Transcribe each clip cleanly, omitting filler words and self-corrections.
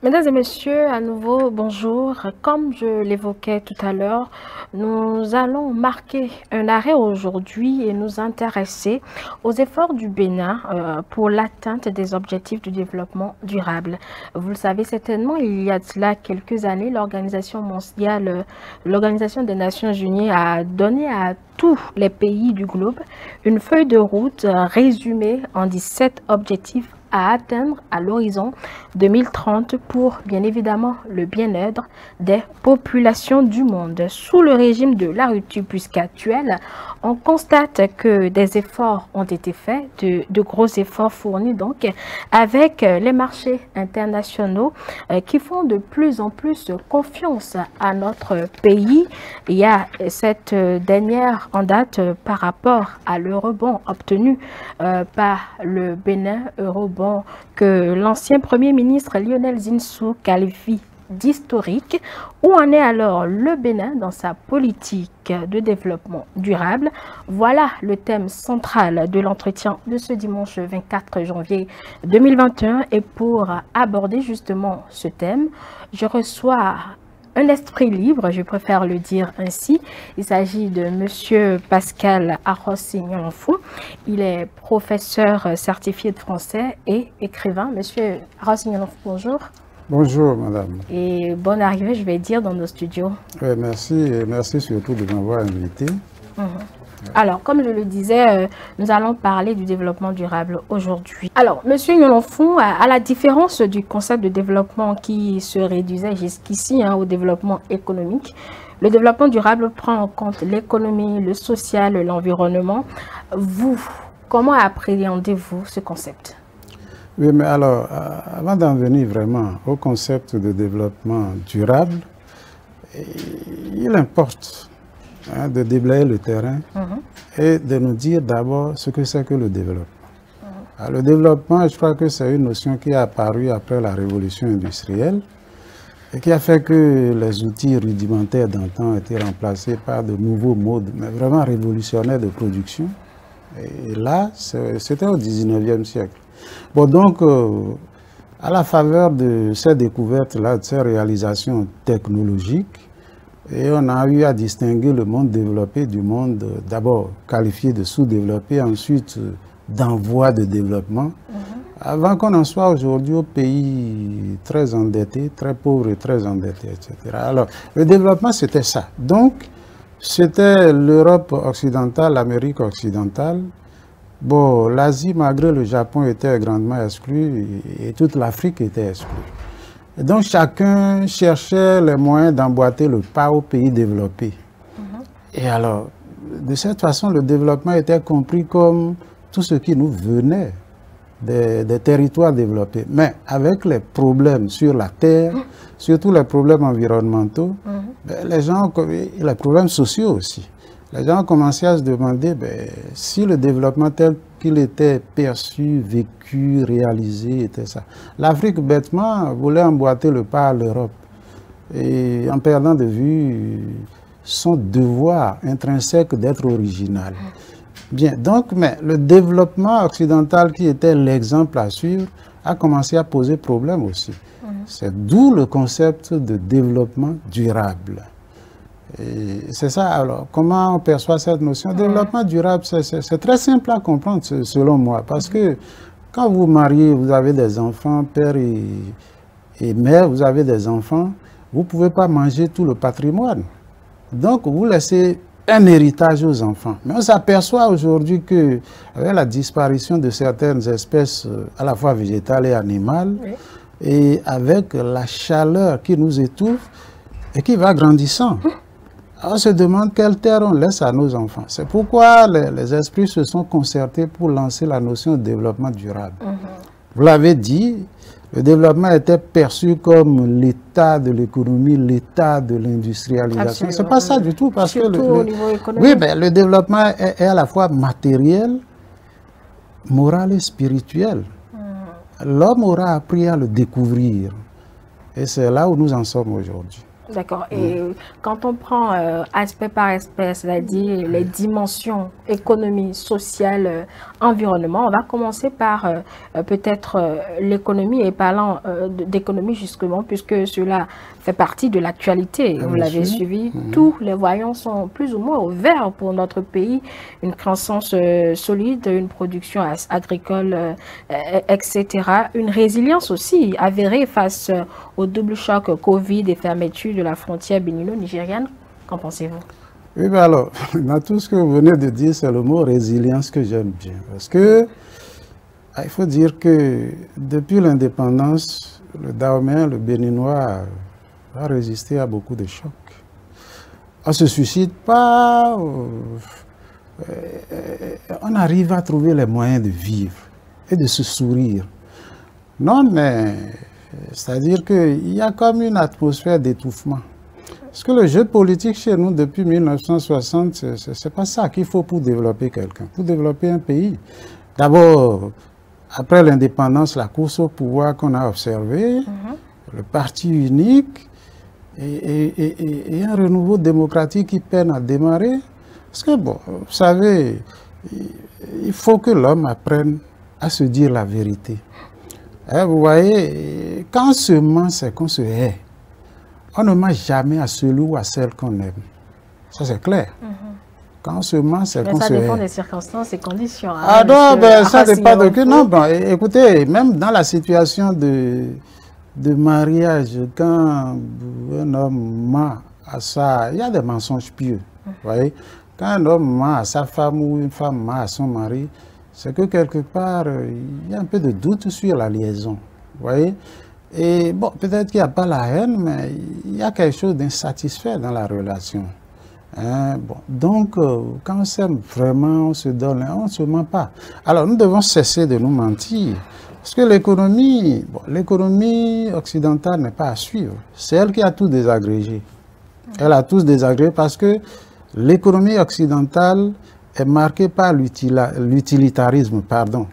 Mesdames et messieurs, à nouveau, bonjour. Comme je l'évoquais tout à l'heure, nous allons marquer un arrêt aujourd'hui et nous intéresser aux efforts du Bénin pour l'atteinte des objectifs du développement durable. Vous le savez certainement, il y a de cela quelques années, l'Organisation mondiale, l'Organisation des Nations Unies a donné à tous les pays du globe une feuille de route résumée en 17 objectifs à atteindre à l'horizon 2030 pour bien évidemment le bien-être des populations du monde. Sous le régime de la rupture puisqu'actuelle, on constate que des efforts ont été faits, de gros efforts fournis donc avec les marchés internationaux qui font de plus en plus confiance à notre pays. Il y a cette dernière en date par rapport à l'eurobond obtenu par le Bénin, eurobond que l'ancien Premier ministre Lionel Zinsou qualifie d'historique. Où en est alors le Bénin dans sa politique de développement durable? Voilà le thème central de l'entretien de ce dimanche 24 janvier 2021. Et pour aborder justement ce thème, je reçois un esprit libre, je préfère le dire ainsi. Il s'agit de Monsieur Pascal Arossi-Nyonfou. Il est professeur certifié de français et écrivain. Monsieur Arossi-Nyonfou, bonjour. Bonjour, madame. Et bonne arrivée, je vais dire, dans nos studios. Oui, merci, et merci surtout de m'avoir invité. Alors, comme je le disais, nous allons parler du développement durable aujourd'hui. Alors, Monsieur Nyonfou, à la différence du concept de développement qui se réduisait jusqu'ici au développement économique, le développement durable prend en compte l'économie, le social, l'environnement. Vous, comment appréhendez-vous ce concept? Oui, mais alors, avant d'en venir vraiment au concept de développement durable, il importe de déblayer le terrain et de nous dire d'abord ce que c'est que le développement. Alors, le développement, je crois que c'est une notion qui est apparue après la révolution industrielle et qui a fait que les outils rudimentaires d'antan ont été remplacés par de nouveaux modes, mais vraiment révolutionnaires de production. Et là, c'était au 19e siècle. Bon, donc, à la faveur de ces découvertes-là, de ces réalisations technologiques, et on a eu à distinguer le monde développé du monde d'abord qualifié de sous-développé, ensuite d'en voie de développement, avant qu'on en soit aujourd'hui au pays très endetté, très pauvre et très endetté, etc. Alors, le développement, c'était ça. Donc, c'était l'Europe occidentale, l'Amérique occidentale. Bon, l'Asie, malgré le Japon, était grandement exclue et toute l'Afrique était exclue. Et donc, chacun cherchait les moyens d'emboîter le pas aux pays développés. Et alors, de cette façon, le développement était compris comme tout ce qui nous venait des territoires développés. Mais avec les problèmes sur la terre, surtout les problèmes environnementaux, les gens, les problèmes sociaux aussi, les gens ont commencé à se demander si le développement tel qu'il était perçu, vécu, réalisé, était ça. L'Afrique, bêtement, voulait emboîter le pas à l'Europe, et en perdant de vue son devoir intrinsèque d'être original. Bien, donc, mais le développement occidental qui était l'exemple à suivre a commencé à poser problème aussi. C'est d'où le concept de développement durable. C'est ça, alors, comment on perçoit cette notion? Développement durable, c'est très simple à comprendre, selon moi, parce que quand vous mariez, vous avez des enfants, père et mère, vous avez des enfants, vous ne pouvez pas manger tout le patrimoine. Donc, vous laissez un héritage aux enfants. Mais on s'aperçoit aujourd'hui qu'avec la disparition de certaines espèces, à la fois végétales et animales, et avec la chaleur qui nous étouffe et qui va grandissant, on se demande quelle terre on laisse à nos enfants. C'est pourquoi les esprits se sont concertés pour lancer la notion de développement durable. Vous l'avez dit, le développement était perçu comme l'état de l'économie, l'état de l'industrialisation. Ce n'est pas ça du tout. Parce que au niveau économique. Oui, mais le développement est à la fois matériel, moral et spirituel. L'homme aura appris à le découvrir. Et c'est là où nous en sommes aujourd'hui. D'accord. Et quand on prend aspect par aspect, c'est-à-dire les dimensions économie, sociale, environnement, on va commencer par peut-être l'économie et parlant d'économie justement, puisque cela fait partie de l'actualité. Vous l'avez suivi. Tous les voyants sont plus ou moins au vert pour notre pays. Une croissance solide, une production agricole, etc. Une résilience aussi avérée face au double choc Covid et fermeture de la frontière bénino-nigériane. Qu'en pensez-vous? Oui, ben alors, dans tout ce que vous venez de dire, c'est le mot résilience que j'aime bien. Parce que, il faut dire que depuis l'indépendance, le Dahoméen, le Béninois, a résisté à beaucoup de chocs. On ne se suicide pas, on arrive à trouver les moyens de vivre et de se sourire. Non, mais c'est-à-dire qu'il y a comme une atmosphère d'étouffement. Parce que le jeu politique chez nous, depuis 1960, ce n'est pas ça qu'il faut pour développer quelqu'un, pour développer un pays. D'abord, après l'indépendance, la course au pouvoir qu'on a observée, le parti unique et un renouveau démocratique qui peine à démarrer. Parce que, bon, vous savez, il faut que l'homme apprenne à se dire la vérité. Vous voyez, quand on se ment, c'est qu'on se hait. On ne ment jamais à celui ou à celle qu'on aime. Ça, c'est clair. Quand on se ment, c'est qu'on se hait. Ça dépend des circonstances et conditions. Hein, ah non, ben, ça dépend de que. Non, ben, écoutez, même dans la situation de mariage, quand un homme ment à ça, il y a des mensonges pieux. Vous voyez? Quand un homme ment à sa femme ou une femme ment à son mari, c'est que quelque part, il y a un peu de doute sur la liaison. Vous voyez? Et bon, peut-être qu'il n'y a pas la haine, mais il y a quelque chose d'insatisfait dans la relation. Hein? Bon, donc, quand on s'aime vraiment, on se donne, on ne se ment pas. Alors, nous devons cesser de nous mentir. Parce que l'économie, bon, l'économie occidentale n'est pas à suivre. C'est elle qui a tout désagrégé. Elle a tous désagrégé parce que l'économie occidentale est marquée par l'utilitarisme, pardon.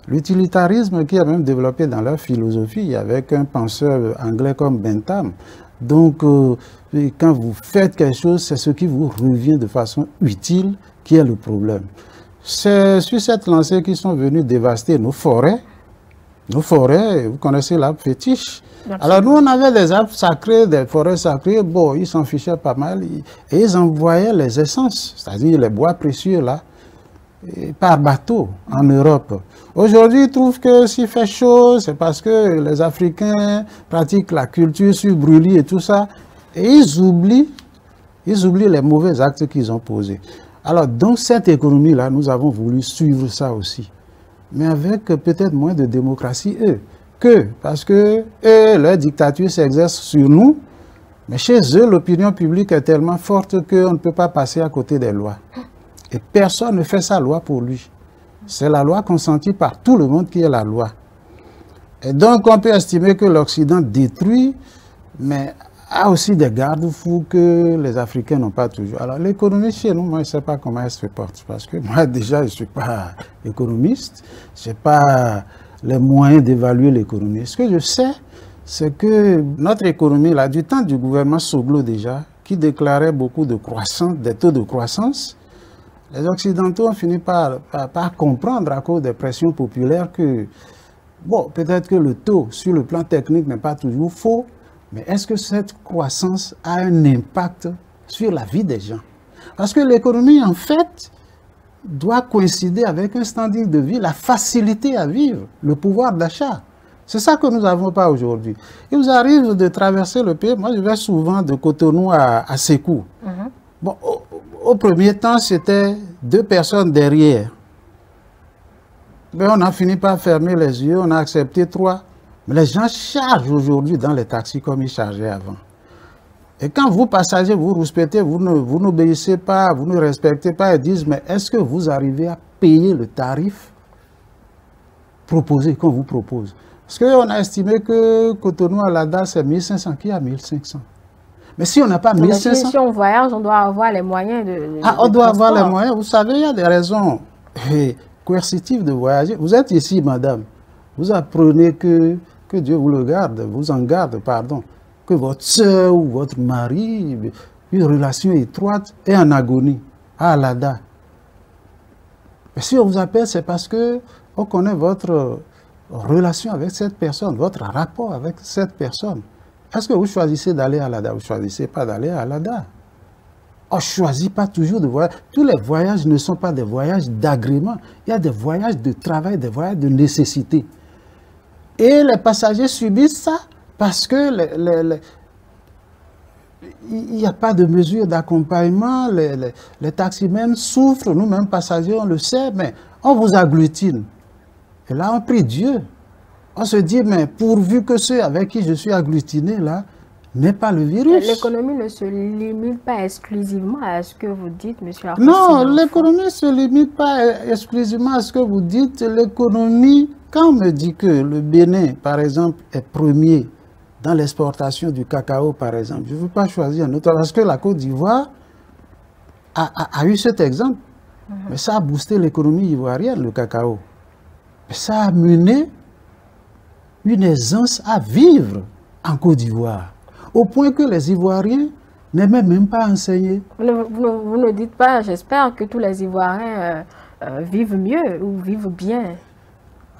L'utilitarisme qui est même développé dans leur philosophie avec un penseur anglais comme Bentham. Donc, quand vous faites quelque chose, c'est ce qui vous revient de façon utile qui est le problème. C'est sur cette lancée qu'ils sont venus dévaster nos forêts. Nos forêts, vous connaissez l'arbre fétiche. Alors nous, on avait des arbres sacrés, des forêts sacrées. Bon, ils s'en fichaient pas mal. Et ils envoyaient les essences, c'est-à-dire les bois précieux là, par bateau en Europe. Aujourd'hui, ils trouvent que s'il fait chaud, c'est parce que les Africains pratiquent la culture sur brûlis et tout ça. Et ils oublient les mauvais actes qu'ils ont posés. Alors, dans cette économie-là, nous avons voulu suivre ça aussi. Mais avec peut-être moins de démocratie, parce que leur dictature s'exerce sur nous, mais chez eux, l'opinion publique est tellement forte qu'on ne peut pas passer à côté des lois. Et personne ne fait sa loi pour lui. C'est la loi consentie par tout le monde qui est la loi. Et donc, on peut estimer que l'Occident détruit, mais a aussi des garde-fous que les Africains n'ont pas toujours. Alors, l'économie chez nous, moi, je ne sais pas comment elle se porte. Parce que moi, déjà, je ne suis pas économiste. Je n'ai pas les moyens d'évaluer l'économie. Ce que je sais, c'est que notre économie, là, du temps du gouvernement Soglo déjà, qui déclarait beaucoup de croissance, des taux de croissance, les Occidentaux ont fini par comprendre à cause des pressions populaires que, bon, peut-être que le taux sur le plan technique n'est pas toujours faux, mais est-ce que cette croissance a un impact sur la vie des gens? Parce que l'économie, en fait, doit coïncider avec un standing de vie, la facilité à vivre, le pouvoir d'achat. C'est ça que nous n'avons pas aujourd'hui. Il vous arrive de traverser le pays. Moi, je vais souvent de Cotonou à Sékou. Bon, au premier temps, c'était 2 personnes derrière. Mais on a fini par fermer les yeux, on a accepté 3. Mais les gens chargent aujourd'hui dans les taxis comme ils chargeaient avant. Et quand vous, passagers, vous respectez, vous n'obéissez pas, vous ne respectez pas, ils disent, mais est-ce que vous arrivez à payer le tarif proposé, qu'on vous propose? Parce qu'on a estimé que Cotonou à Lada, c'est 1500, qui a 1500. Mais si on n'a pas 1500... Si on voyage, on doit avoir les moyens on doit avoir les moyens. Vous savez, il y a des raisons coercitives de voyager. Vous êtes ici, madame. Vous apprenez que Dieu vous le garde, vous en garde, pardon. que votre soeur ou votre mari, une relation étroite, est en agonie à Alada. Mais si on vous appelle, c'est parce que on connaît votre relation avec cette personne, votre rapport avec cette personne. Est-ce que vous choisissez d'aller à Alada? Vous ne choisissez pas d'aller à Alada. On ne choisit pas toujours de voyager. Tous les voyages ne sont pas des voyages d'agrément. Il y a des voyages de travail, des voyages de nécessité. Et les passagers subissent ça parce que il n'y a pas de mesure d'accompagnement. Les taximens souffrent, nous-mêmes passagers, on le sait, mais on vous agglutine. Et là, on prie Dieu. On se dit, mais pourvu que ceux avec qui je suis agglutiné, là, n'aient pas le virus. L'économie ne se limite pas exclusivement à ce que vous dites, monsieur Arthur. Non, l'économie ne se limite pas exclusivement à ce que vous dites. L'économie, quand on me dit que le Bénin, par exemple, est premier dans l'exportation du cacao, par exemple, je ne veux pas choisir un autre, parce que la Côte d'Ivoire a eu cet exemple. Mais ça a boosté l'économie ivoirienne, le cacao. Mais ça a mené une aisance à vivre en Côte d'Ivoire, au point que les Ivoiriens n'aimaient même pas enseigner. Vous ne dites pas, j'espère que tous les Ivoiriens vivent mieux ou vivent bien.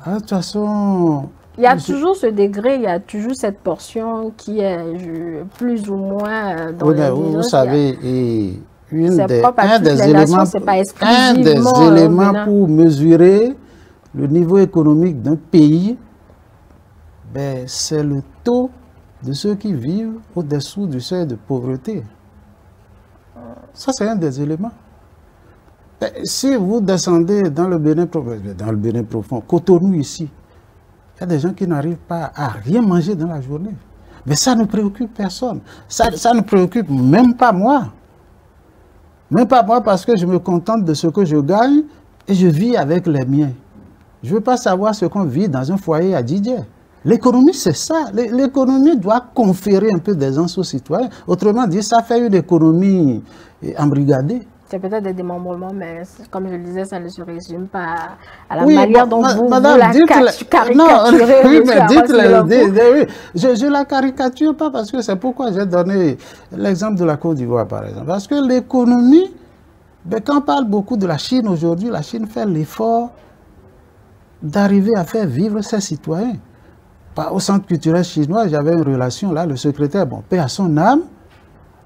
Ah, de toute façon... Il y a toujours ce degré, il y a toujours cette portion qui est plus ou moins dans les vous savez, un des éléments pour mesurer le niveau économique d'un pays, ben, c'est le taux de ceux qui vivent au-dessous du seuil de pauvreté. Ça, c'est un des éléments. Ben, si vous descendez dans le Bénin profond, Cotonou ici, il y a des gens qui n'arrivent pas à rien manger dans la journée. Mais ça ne préoccupe personne. Ça ne préoccupe même pas moi. Même pas moi parce que je me contente de ce que je gagne et je vis avec les miens. Je ne veux pas savoir ce qu'on vit dans un foyer à Didier. L'économie, c'est ça. L'économie doit conférer un peu d'aisance aux citoyens. Autrement dit, ça fait une économie embrigadée. C'est peut-être des démembrements, mais comme je le disais, ça ne se résume pas à la manière dont vous la caricaturez. Oui, mais dites-le. Je ne la caricature pas parce que c'est pourquoi j'ai donné l'exemple de la Côte d'Ivoire, par exemple. Parce que l'économie, ben, quand on parle beaucoup de la Chine aujourd'hui, la Chine fait l'effort d'arriver à faire vivre ses citoyens. Au centre culturel chinois, j'avais une relation là, le secrétaire, bon, paix à son âme,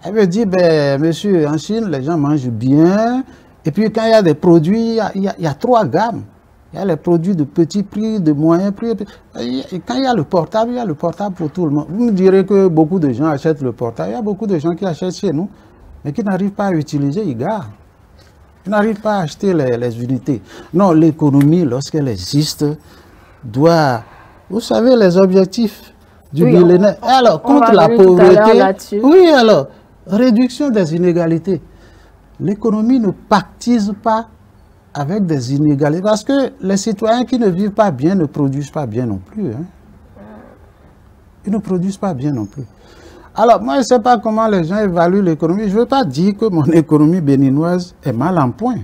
elle me dit, ben, monsieur, en Chine, les gens mangent bien. Et puis, quand il y a des produits, il y a trois gammes. Il y a les produits de petit prix, de moyen prix. Et quand il y a le portable pour tout le monde. Vous me direz que beaucoup de gens achètent le portable. Il y a beaucoup de gens qui achètent chez nous, mais qui n'arrivent pas à utiliser, ils gardent. Ils n'arrivent pas à acheter les unités. Non, l'économie, lorsqu'elle existe, doit... Vous savez, les objectifs du millénaire. Alors, contre la pauvreté... Oui, alors... Réduction des inégalités. L'économie ne pactise pas avec des inégalités parce que les citoyens qui ne vivent pas bien ne produisent pas bien non plus. Hein. Ils ne produisent pas bien non plus. Alors, moi, je ne sais pas comment les gens évaluent l'économie. Je ne veux pas dire que mon économie béninoise est mal en point.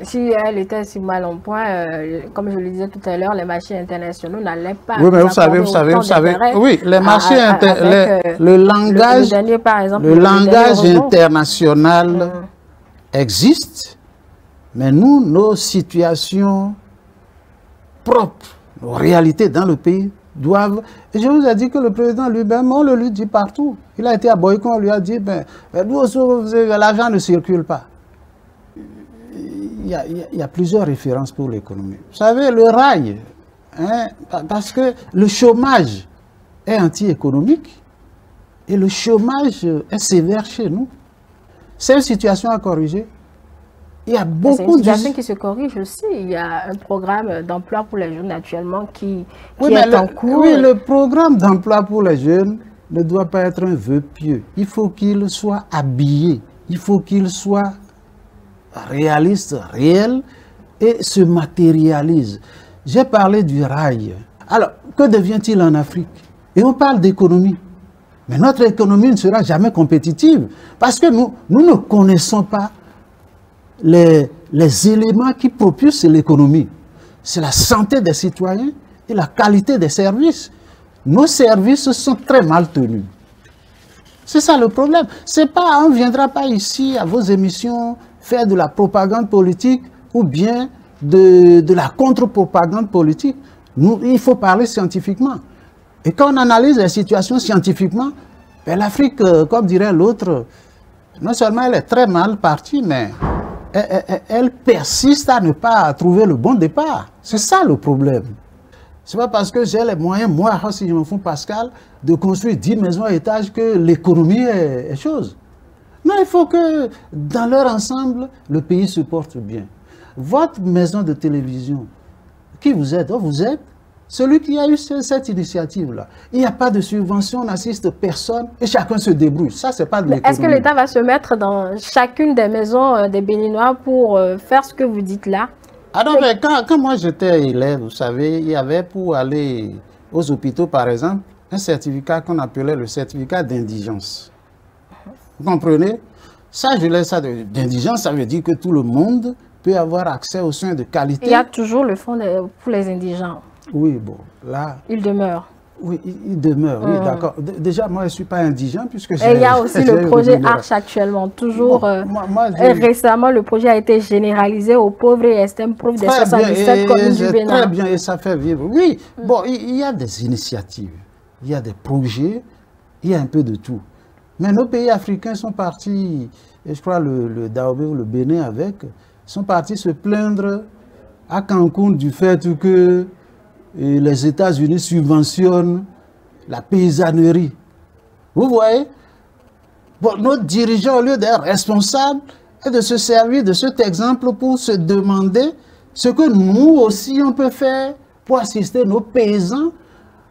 Si elle était si mal en point, comme je le disais tout à l'heure, les marchés internationaux n'allaient pas... Oui, mais vous savez, oui, les marchés le langage international existe, mais nous, nos situations propres, nos réalités dans le pays doivent... Et je vous ai dit que le président lui-même, on le lui dit partout. Il a été à Boycon, on lui a dit, ben, nous aussi, l'argent ne circule pas. Il y a plusieurs références pour l'économie. Vous savez, le rail, hein, parce que le chômage est anti-économique et le chômage est sévère chez nous. C'est une situation à corriger. Il y a beaucoup de... C'est une situation qui se corrige aussi. Il y a un programme d'emploi pour les jeunes actuellement qui est en cours. Oui, le programme d'emploi pour les jeunes ne doit pas être un vœu pieux. Il faut qu'il soit habillé. Il faut qu'il soit réaliste, réel, et se matérialise. J'ai parlé du rail. Alors, que devient-il en Afrique? Et on parle d'économie. Mais notre économie ne sera jamais compétitive parce que nous ne connaissons pas les éléments qui propulsent l'économie. C'est la santé des citoyens et la qualité des services. Nos services sont très mal tenus. C'est ça le problème. C'est pas, on ne viendra pas ici à vos émissions faire de la propagande politique ou bien de la contre-propagande politique. Nous, il faut parler scientifiquement. Et quand on analyse les situations scientifiquement, ben l'Afrique, comme dirait l'autre, non seulement elle est très mal partie, mais elle persiste à ne pas trouver le bon départ. C'est ça le problème. Ce n'est pas parce que j'ai les moyens, moi, si je me fous Pascal, de construire 10 maisons à étage que l'économie est chose. Non, il faut que dans leur ensemble, le pays se porte bien. Votre maison de télévision, qui vous aide? Vous êtes celui qui a eu cette initiative-là. Il n'y a pas de subvention, on n'assiste personne et chacun se débrouille. Ça, c'est pas de l'économie. Est-ce que l'État va se mettre dans chacune des maisons des Béninois pour faire ce que vous dites là? Ah non, mais quand moi j'étais élève, vous savez, il y avait pour aller aux hôpitaux, par exemple, un certificat qu'on appelait le certificat d'indigence. Vous comprenez? Ça, je laisse ça d'indigence, ça veut dire que tout le monde peut avoir accès aux soins de qualité. Il y a toujours le fonds pour les indigents. Oui, bon, là... Il demeure. Oui, il demeure, oui, d'accord. Déjà, moi, je ne suis pas indigent puisque j'ai... Et il y a aussi le projet Arche actuellement. Toujours récemment, le projet a été généralisé aux pauvres et extrêmes pauvres des 77 communes du Bénin. Très bien, et ça fait vivre. Oui, bon, il y a des initiatives, il y a des projets, il y a un peu de tout. Mais nos pays africains sont partis, et je crois le Dahomey ou le Bénin avec, sont partis se plaindre à Cancun du fait que les États-Unis subventionnent la paysannerie. Vous voyez? Bon, notre dirigeant, au lieu d'être responsable, est de se servir de cet exemple pour se demander ce que nous aussi on peut faire pour assister nos paysans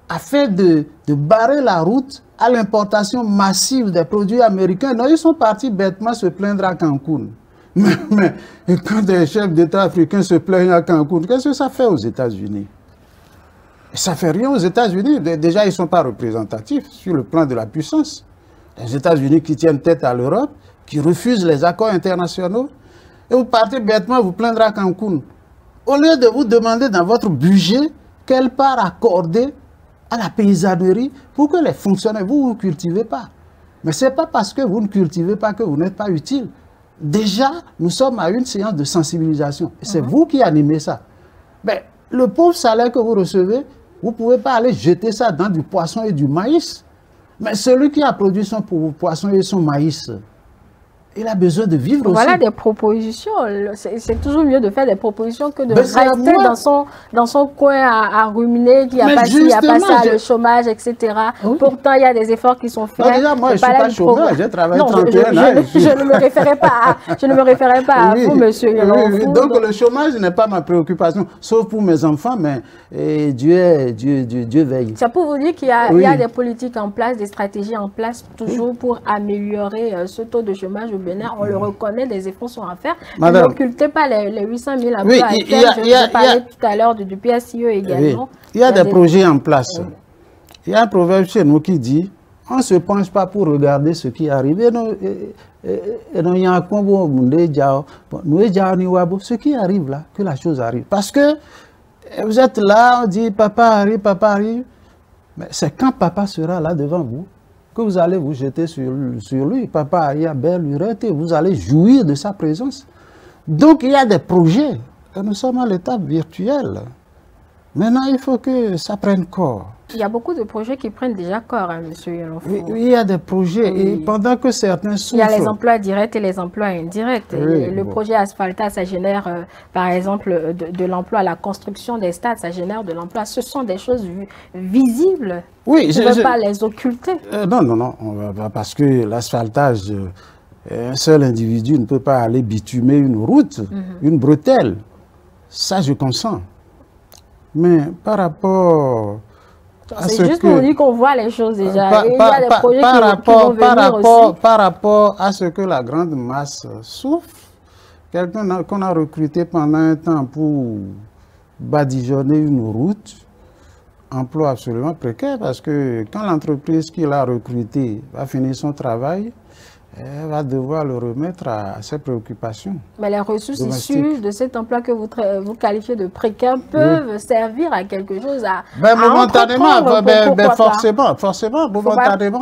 afin de barrer la route à l'importation massive des produits américains. Non, ils sont partis bêtement se plaindre à Cancun. Mais quand des chefs d'État africains se plaignent à Cancun, qu'est-ce que ça fait aux États-Unis? Ça ne fait rien aux États-Unis. Déjà, ils ne sont pas représentatifs sur le plan de la puissance. Les États-Unis qui tiennent tête à l'Europe, qui refusent les accords internationaux, et vous partez bêtement vous plaindre à Cancun. Au lieu de vous demander dans votre budget quelle part accorder à la paysannerie pour que les fonctionnaires, vous ne cultivez pas. Mais ce n'est pas parce que vous ne cultivez pas que vous n'êtes pas utile. Déjà, nous sommes à une séance de sensibilisation. C'est vous qui animez ça. Mais le pauvre salaire que vous recevez, vous ne pouvez pas aller jeter ça dans du poisson et du maïs. Mais celui qui a produit son poisson et son maïs, il a besoin de vivre aussi. Voilà des propositions. C'est toujours mieux de faire des propositions que de rester dans son coin à ruminer qu'il n'y a pas ci, il n'y a pas ça, le chômage, etc. Oui. Pourtant, il y a des efforts qui sont faits. Déjà, moi, je ne suis pas chômeur, j'ai travaillé 31 ans. Je ne me référais pas à vous, monsieur. Oui. Donc, le chômage n'est pas ma préoccupation, sauf pour mes enfants, mais Dieu veille. C'est pour vous dire qu'il y a des politiques en place, des stratégies en place, toujours pour améliorer ce taux de chômage au Bénin. On le reconnaît, des efforts sont à faire. Madame, n'occultez pas les 800 000 emplois actuels. Je parlais tout à l'heure du PSIE également. Oui. Il y a des projets en place. Il y a un proverbe chez nous qui dit on ne se penche pas pour regarder ce qui arrive. Ce qui arrive là, que la chose arrive. Parce que vous êtes là, on dit papa arrive. Mais c'est quand papa sera là devant vous que vous allez vous jeter sur lui. Papa arrive à belle lurette et vous allez jouir de sa présence. Donc il y a des projets. Et nous sommes à l'étape virtuelle. Maintenant, il faut que ça prenne corps. Il y a beaucoup de projets qui prennent déjà corps, hein, monsieur Yolofo. Oui, il y a des projets. Oui. Et pendant que certains souffrent... Il y a les emplois directs et les emplois indirects. Oui, le projet Asphalta, ça génère, par exemple, de l'emploi. La construction des stades, ça génère de l'emploi. Ce sont des choses visibles. Oui, je ne veux pas les occulter. Non. Parce que l'asphaltage, un seul individu ne peut pas aller bitumer une route, une bretelle. Ça, je consens. Mais par rapport... C'est juste pour dire qu'on voit les choses déjà. Il y a des projets qui vont venir aussi. Par rapport à ce que la grande masse souffre, quelqu'un qu'on a recruté pendant un temps pour badigeonner une route, emploi absolument précaire, parce que quand l'entreprise qui l'a recruté va finir son travail, elle va devoir le remettre à ses préoccupations. Mais les ressources domestiques. issues de cet emploi que vous qualifiez de précaire peuvent servir à quelque chose, à momentanément, entreprendre,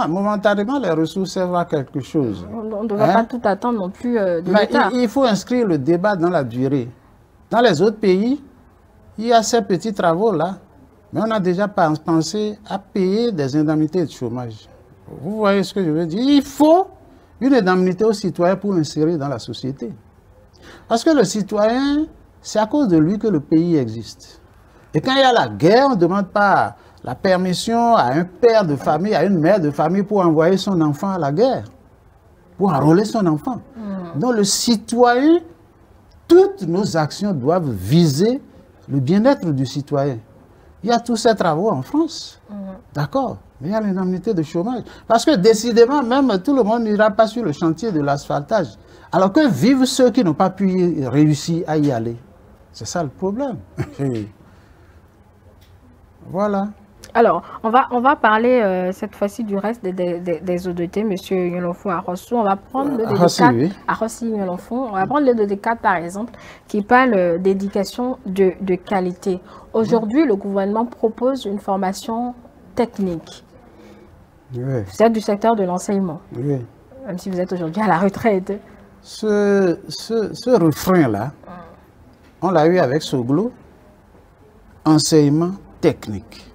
momentanément, les ressources servent à quelque chose. On ne devrait pas tout attendre non plus de l'État. Il faut inscrire le débat dans la durée. Dans les autres pays, il y a ces petits travaux-là, mais on a déjà pensé à payer des indemnités de chômage. Vous voyez ce que je veux dire? Il faut une indemnité aux citoyens pour l'insérer dans la société. Parce que le citoyen, c'est à cause de lui que le pays existe. Et quand il y a la guerre, on ne demande pas la permission à un père de famille, à une mère de famille pour envoyer son enfant à la guerre, pour enrôler son enfant. Donc le citoyen, toutes nos actions doivent viser le bien-être du citoyen. Il y a tous ces travaux en France, d'accord, mais il y a l'indemnité de chômage. Parce que décidément, même tout le monde n'ira pas sur le chantier de l'asphaltage. Alors que vivent ceux qui n'ont pas pu réussir à y aller. C'est ça le problème. Voilà. Alors, on va parler cette fois-ci du reste des ODT, M. Yolofo Arrossou. On va prendre le DD4, on va prendre le DD4 par exemple, qui parle d'éducation de qualité. Aujourd'hui, le gouvernement propose une formation technique. Oui. Vous êtes du secteur de l'enseignement, Oui. même si vous êtes aujourd'hui à la retraite. Ce refrain-là, on l'a eu avec Soglo, enseignement technique.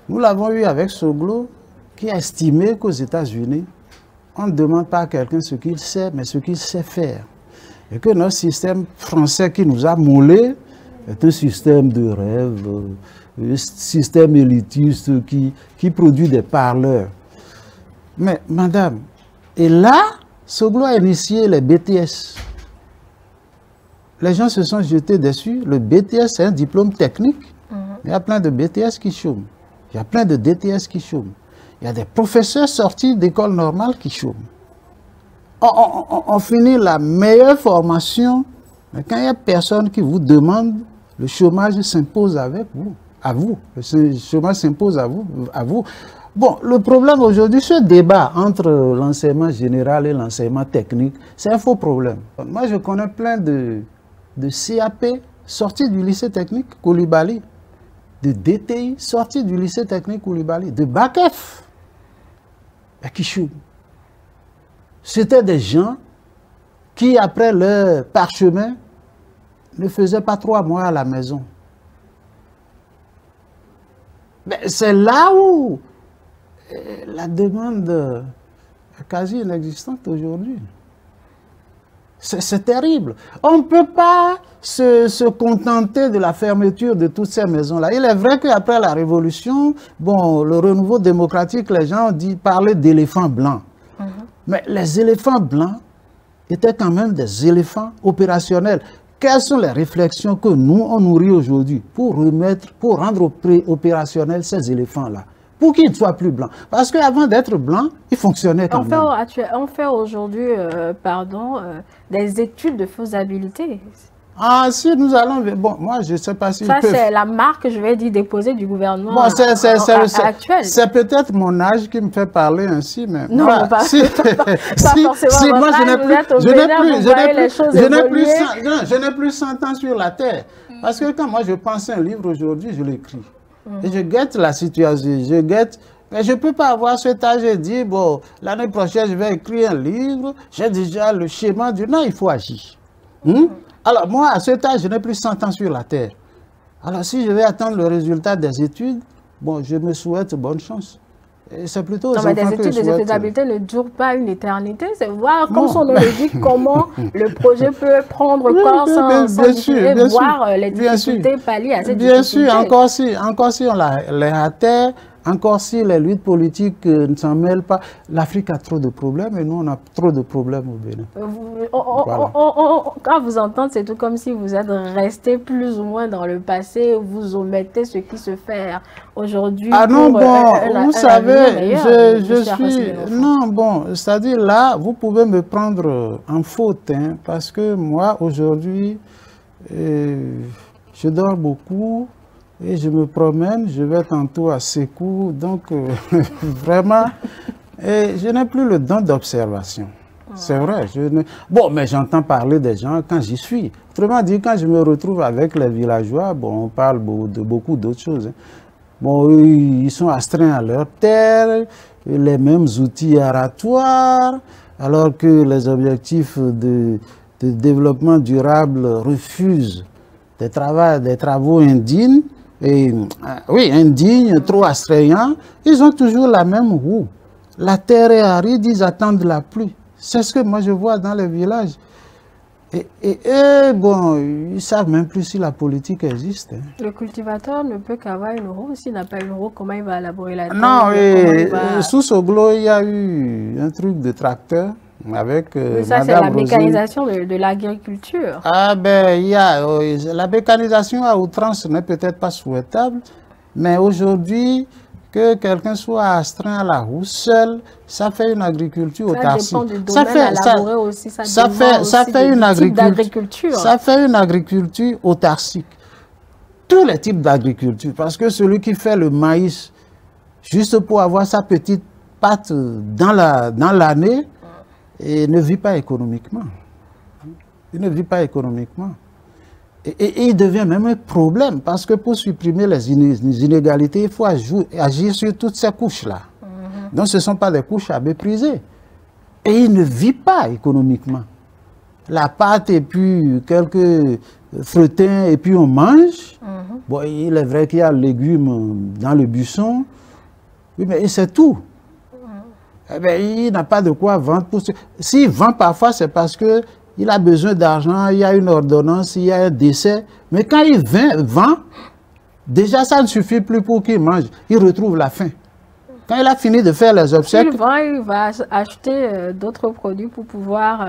Nous l'avons eu avec Soglo, qui a estimé qu'aux États-Unis, on ne demande pas à quelqu'un ce qu'il sait, mais ce qu'il sait faire. Et que notre système français qui nous a moulés est un système de rêve, un système élitiste qui produit des parleurs. Mais, madame, et là, Soglo a initié les BTS. Les gens se sont jetés dessus. Le BTS, c'est un diplôme technique. Il y a plein de BTS qui chôment. Il y a plein de DTS qui chôment. Il y a des professeurs sortis d'école normale qui chôment. On finit la meilleure formation, mais quand il n'y a personne qui vous demande, le chômage s'impose avec vous, à vous. Le chômage s'impose à vous. Bon, le problème aujourd'hui, ce débat entre l'enseignement général et l'enseignement technique, c'est un faux problème. Moi, je connais plein de CAP sortis du lycée technique Coulibaly, de DTI sortis du lycée technique Coulibaly, de BACEF, qui chôment. C'était des gens qui, après leur parchemin, ne faisaient pas 3 mois à la maison. Mais c'est là où la demande est quasi inexistante aujourd'hui. C'est terrible. On ne peut pas se contenter de la fermeture de toutes ces maisons-là. Il est vrai qu'après la Révolution, bon, le renouveau démocratique, les gens ont parlé d'éléphants blancs. Mais les éléphants blancs étaient quand même des éléphants opérationnels. Quelles sont les réflexions que nous, on nourrit aujourd'hui pour rendre opérationnels ces éléphants-là? Pour qu'ils soient plus blancs. Parce qu'avant d'être blanc, ils fonctionnaient quand même. On fait aujourd'hui, des études de faisabilité. Ah, si nous allons... Bon, moi, je ne sais pas si... Ça, c'est la marque, je vais dire, déposée du gouvernement actuel. C'est peut-être mon âge qui me fait parler ainsi, mais... Non, voilà, pas forcément moi, je n'ai plus 100 ans sur la terre. Parce que quand moi, je pense un livre aujourd'hui, je l'écris. Et je guette la situation, mais je ne peux pas avoir cet âge et dire, bon, l'année prochaine, je vais écrire un livre, j'ai déjà le schéma du... Non, il faut agir. Alors, moi, à cet âge, je n'ai plus 100 ans sur la terre. Alors, si je vais attendre le résultat des études, bon, je me souhaite bonne chance. C'est plutôt non, mais des études de faisabilité ne durent pas une éternité. C'est voir, comme son nom le dit, comment le projet peut prendre corps sans difficulté, voir les difficultés pallier à ces difficultés. Bien sûr, encore si on les ratait, encore si les luttes politiques ne s'en mêlent pas. L'Afrique a trop de problèmes et nous, on a trop de problèmes au Bénin. Quand vous entendez, c'est tout comme si vous êtes resté plus ou moins dans le passé, vous omettez ce qui se fait aujourd'hui. Ah non, bon, vous savez, je suis... Non, bon, c'est-à-dire là, vous pouvez me prendre en faute, hein, parce que moi, aujourd'hui, je dors beaucoup. Et je me promène, je vais tantôt à Sékou, donc vraiment, et je n'ai plus le don d'observation. C'est vrai. Bon, mais j'entends parler des gens quand j'y suis. Autrement dit, quand je me retrouve avec les villageois, bon, on parle de beaucoup d'autres choses. Hein. Bon, ils sont astreints à leur terre, les mêmes outils aratoires, alors que les objectifs de développement durable refusent des travaux indignes, oui, indignes, trop astrayants. Ils ont toujours la même roue. La terre est aride, ils attendent la pluie. C'est ce que moi je vois dans les villages. Et eux, bon, ils ne savent même plus si la politique existe. Hein. Le cultivateur ne peut qu'avoir une roue. S'il n'a pas une roue, comment il va élaborer la terre? Non, sous Soglo, il y a eu un truc de tracteur avec mais ça, c'est la mécanisation de l'agriculture. Ah ben, il y a, la mécanisation à outrance n'est peut-être pas souhaitable, mais aujourd'hui, que quelqu'un soit astreint à la roue seul, ça fait une agriculture autarcique. Ça dépend du domaine à labourer aussi. Ça fait une agriculture. Ça fait une agriculture autarcique. Tous les types d'agriculture. Parce que celui qui fait le maïs, juste pour avoir sa petite pâte dans l'année, et ne vit pas économiquement. Il ne vit pas économiquement. Et il devient même un problème, parce que pour supprimer les inégalités, il faut agir sur toutes ces couches-là. Donc ce ne sont pas des couches à mépriser. Et il ne vit pas économiquement. La pâte et puis quelques frettins et puis on mange. Bon, il est vrai qu'il y a le légume dans le buisson, oui, mais c'est tout. Eh bien, il n'a pas de quoi vendre. S'il vend parfois, c'est parce qu'il a besoin d'argent, il y a une ordonnance, il y a un décès. Mais quand il vend, déjà ça ne suffit plus pour qu'il mange. Il retrouve la faim. Quand il a fini de faire les obsèques... S'il vend, il va acheter d'autres produits pour pouvoir...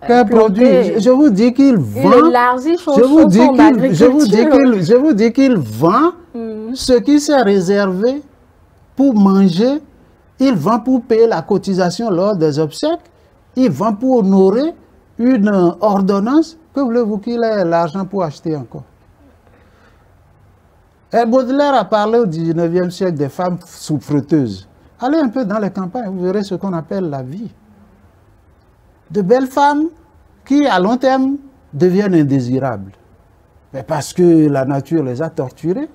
Quel produit? Je vous dis qu'il vend... Il élargit son agriculture. Je vous dis qu'il vend ce qui s'est réservé pour manger. Il vend pour payer la cotisation lors des obsèques. Il vend pour honorer une ordonnance. Que voulez-vous qu'il ait l'argent pour acheter encore? Et Baudelaire a parlé au 19e siècle des femmes souffreteuses. Allez un peu dans les campagnes, vous verrez ce qu'on appelle la vie. De belles femmes qui, à long terme, deviennent indésirables. Mais parce que la nature les a torturées.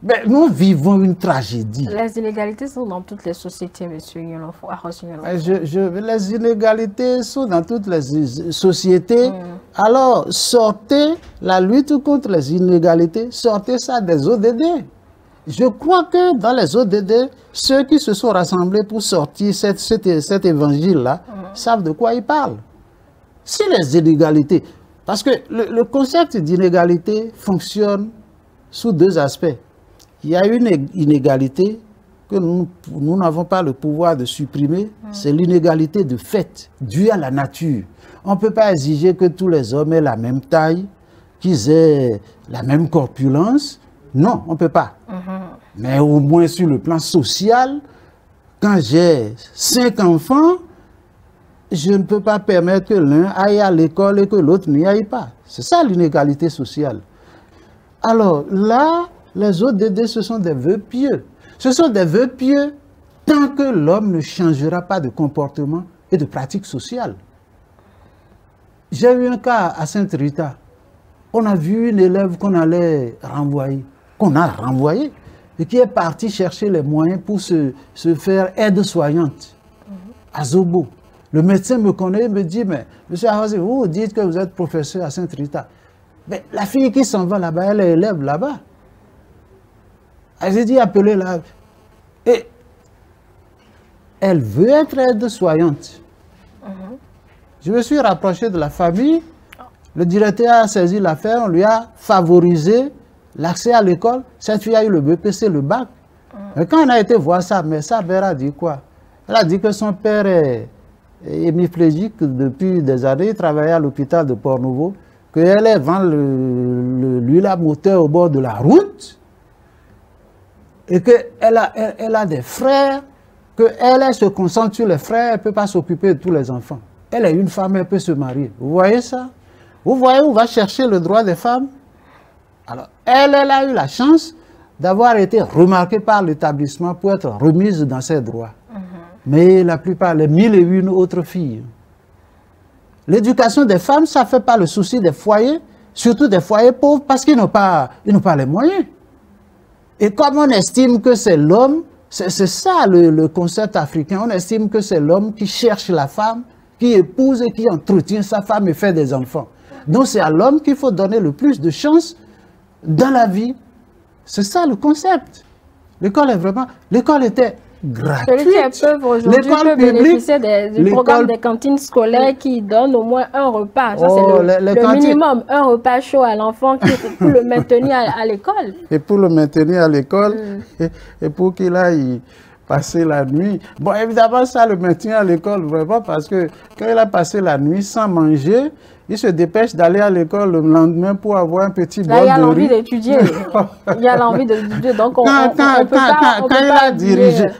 Mais nous vivons une tragédie. Les inégalités sont dans toutes les sociétés, monsieur Yolofo. Les inégalités sont dans toutes les sociétés. Alors, sortez la lutte contre les inégalités, sortez ça des ODD. Je crois que dans les ODD, ceux qui se sont rassemblés pour sortir cet évangile-là savent de quoi ils parlent. Si les inégalités... Parce que le concept d'inégalité fonctionne sous deux aspects. Il y a une inégalité que nous n'avons pas le pouvoir de supprimer, c'est l'inégalité de fait, due à la nature. On ne peut pas exiger que tous les hommes aient la même taille, qu'ils aient la même corpulence. Non, on ne peut pas. Mais au moins sur le plan social, quand j'ai 5 enfants, je ne peux pas permettre que l'un aille à l'école et que l'autre n'y aille pas. C'est ça l'inégalité sociale. Alors là, les ODD, ce sont des vœux pieux. Ce sont des vœux pieux tant que l'homme ne changera pas de comportement et de pratique sociale. J'ai eu un cas à Sainte-Rita. On a vu une élève qu'on allait renvoyer, qu'on a renvoyée, et qui est partie chercher les moyens pour se faire aide-soignante à Zobo. Le médecin me connaît et me dit, mais monsieur Ahosé, vous dites que vous êtes professeur à Sainte-Rita. Mais la fille qui s'en va là-bas, elle est élève là-bas. Elle s'est dit, appelez-la. Et elle veut être aide-soignante. Je me suis rapproché de la famille. Le directeur a saisi l'affaire. On lui a favorisé l'accès à l'école. Cette fille a eu le BPC, le bac. Mais quand on a été voir ça, mais sa mère a dit quoi? Elle a dit que son père est hémiplégique depuis des années. Il travaillait à l'hôpital de Port-Nouveau. Qu'elle vend l'huile à moteur au bord de la route. Et qu'elle a des frères, qu'elle se concentre sur les frères, elle ne peut pas s'occuper de tous les enfants. Elle est une femme, elle peut se marier. Vous voyez ça? Vous voyez où va chercher le droit des femmes? Alors, elle a eu la chance d'avoir été remarquée par l'établissement pour être remise dans ses droits. mais la plupart, les 1001 autres filles. L'éducation des femmes, ça ne fait pas le souci des foyers, surtout des foyers pauvres, parce qu'ils n'ont pas les moyens. Et comme on estime que c'est l'homme, c'est ça le concept africain, on estime que c'est l'homme qui cherche la femme, qui épouse et qui entretient sa femme et fait des enfants. Donc c'est à l'homme qu'il faut donner le plus de chances dans la vie. C'est ça le concept. L'école est vraiment... L'école était gratuite. Celui qui est pauvre aujourd'hui peut bénéficier du programme des cantines scolaires qui donne au moins un repas. Ça, c'est le minimum, un repas chaud à l'enfant pour le maintenir à l'école. Et pour le maintenir à l'école, et pour qu'il aille passer la nuit. Bon, évidemment, ça le maintient à l'école vraiment parce que quand il a passé la nuit sans manger, il se dépêche d'aller à l'école le lendemain pour avoir un petit bol de riz. Il y a l'envie d'étudier. Il y a l'envie d'étudier. Donc, quand